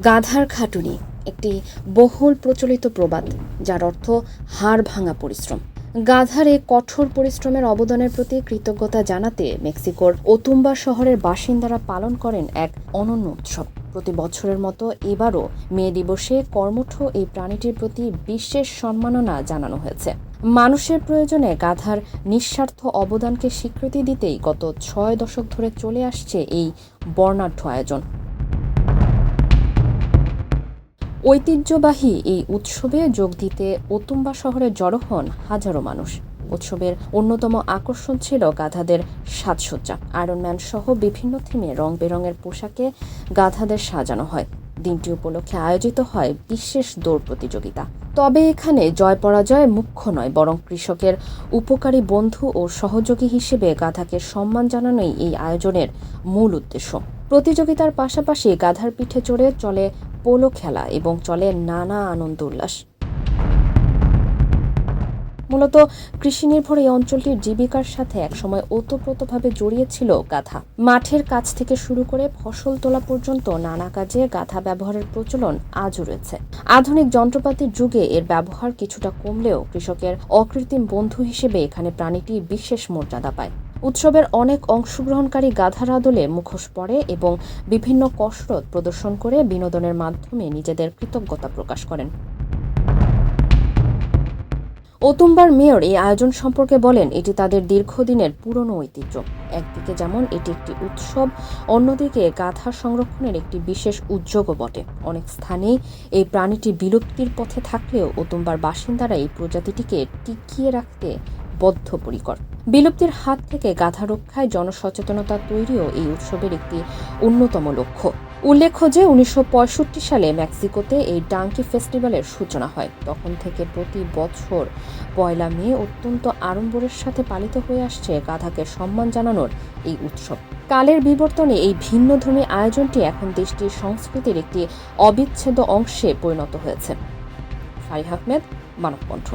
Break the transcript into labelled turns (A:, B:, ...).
A: গাধার খাটুনি একটি বহুল প্রচলিত প্রবাদ, যার অর্থ হাড় ভাঙা পরিশ্রম। গাধার এই কঠোর পরিশ্রমের অবদানের প্রতি কৃতজ্ঞতা জানাতে মেক্সিকোর ওতুম্বা শহরের বাসিন্দারা পালন করেন এক অনন্য উৎসব। প্রতি বছরের মতো এবারও মে দিবসে কর্মঠ এই প্রাণীটির প্রতি বিশেষ সম্মাননা জানানো হয়েছে। মানুষের প্রয়োজনে গাধার নিঃস্বার্থ অবদানকে স্বীকৃতি দিতেই গত 6 দশক ধরে চলে আসছে এই বর্ণাঢ্য আয়োজন। ঐতিহ্যবাহী এই উৎসবে যোগ দিতে ওতুম্বা শহরে জড়ো হন হাজারো মানুষ। উৎসবের অন্যতম আকর্ষণ ছিল গাধাদের সাজসজ্জা। আয়রনম্যান সহ বিভিন্ন থিমে রং বেরঙের পোশাকে গাধাদের সাজানো হয়। দিনটি উপলক্ষে আয়োজিত হয় বিশেষ দৌড় প্রতিযোগিতা। তবে এখানে জয় পরাজয় মুখ্য নয়, বরং কৃষকের উপকারী বন্ধু ও সহযোগী হিসেবে গাধাকে সম্মান জানানোই এই আয়োজনের মূল উদ্দেশ্য। প্রতিযোগিতার পাশাপাশি গাধার পিঠে চড়ে চলে পোলো খেলা এবং চলে নানা আনন্দ উল্লাস। মূলত কৃষি নির্ভর এই অঞ্চলটির জীবিকার সাথে একসময় ওতপ্রোতভাবে জড়িয়ে ছিল গাধা। মাঠের কাজ থেকে শুরু করে ফসল তোলা পর্যন্ত নানা কাজে গাধা ব্যবহারের প্রচলন আজও রয়েছে। আধুনিক যন্ত্রপাতির যুগে এর ব্যবহার কিছুটা কমলেও কৃষকের অকৃত্রিম বন্ধু হিসেবে এখানে প্রাণীটি বিশেষ মর্যাদা পায়। উৎসবের অনেক অংশগ্রহণকারী গাধার আদলে মুখোশ পরে এবং বিভিন্ন কসরত প্রদর্শন করে বিনোদনের মাধ্যমে নিজেদের কৃতজ্ঞতা প্রকাশ করেন। ওতুম্বার মেয়র এই আয়োজন সম্পর্কে বলেন, এটি তাদের দীর্ঘদিনের পুরনো ঐতিহ্য। একদিকে যেমন এটি একটি উৎসব, অন্যদিকে গাধা সংরক্ষণের একটি বিশেষ উদ্যোগও বটে। অনেক স্থানেই এই প্রাণীটি বিলুপ্তির পথে থাকলেও ওতুম্বার বাসিন্দারা এই প্রজাতিটিকে টিকিয়ে রাখতে বদ্ধপরিকর। বিলুপ্তির হাত থেকে গাধা রক্ষায় জনসচেতনতা তৈরিও এই উৎসবের একটি অন্যতম লক্ষ্য। উল্লেখ্য যে 1965 সালে মেক্সিকোতে এই ডাঙ্কি ফেস্টিভ্যালের সূচনা হয়। তখন থেকে প্রতি বছর 1 মে অত্যন্ত আড়ম্বরের সাথে পালিত হয়ে আসছে গাধাকে সম্মান জানানোর এই উৎসব। কালের বিবর্তনে এই ভিন্নধর্মী আয়োজনটি এখন দেশটির সংস্কৃতির একটি অবিচ্ছেদ্য অংশে পরিণত হয়েছে। ফারিহা আহমেদ, মানবকণ্ঠ।